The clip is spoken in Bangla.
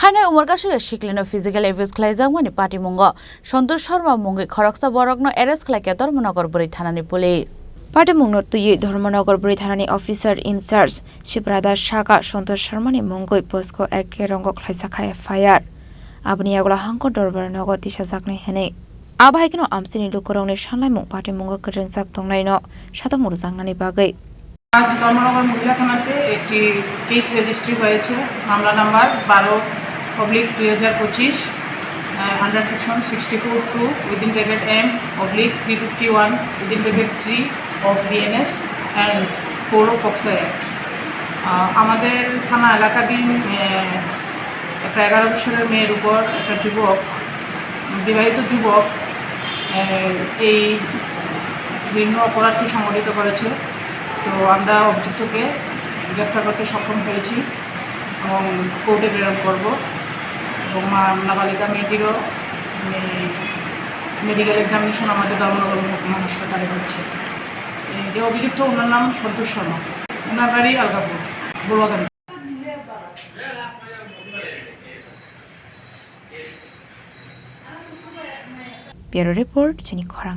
হাইনাই উমরকাশু শিখলেন ফিজিক্যাল এভিউজ খ্লাইজাংমানি পাটিমুঙ্গ সন্তোষ শর্মা মুঙ্গি খরকসা বরগ্ন এরেস্ট খ্লাইকে ধর্মনগর বরি থানানি পুলিশ পাটিমুংনো তুই ধর্মনগর বরি থানানি অফিসার ইনচার্জ শিবরাদা শাখা সন্তোষ শর্মানি মুঙ্গই পোস্কো এক রঙ্গ খ্লাইসাখা এফআইআর আবনি আগলা হাঙ্কর দরবার নগ দিশা জাকনাই হেনে আবাইকনো আমসিনি লুকরংনি সানলাইমুং পাটিমুঙ্গ করেনসাক তংনাইনো সাতামুরু জাংনানি বাগৈ আজ ধর্মনগর মহিলা থানাতে একটি কেস রেজিস্ট্রি হয়েছে মামলা number 12/2025 under section 64(2) within bracket M /351 within bracket 3 of BNS and 4 of POCSO Act। আমাদের থানা এলাকাধীন একটা 11 বছরের মেয়ের উপর একটা যুবক বিবাহিত যুবক এই বিভিন্ন অপরাধটি সংঘটিত করেছে। তো আমরা অভিযুক্তকে গ্রেফতার করতে সক্ষম হয়েছি এবং কোর্টে প্রেরণ করব এবং নাবালিকা মেয়েটিরও মেডিকেল এক্সামিনেশন আমাদের ধর্মনগর মহকুমা হাসপাতালে হচ্ছে। যে অভিযুক্ত ওনার নাম সন্তোষ শর্মা, ওনার বাড়ি আলগাপুর বড়ুয়াগান। ব্যুরো রিপোর্ট চিনি খরাং।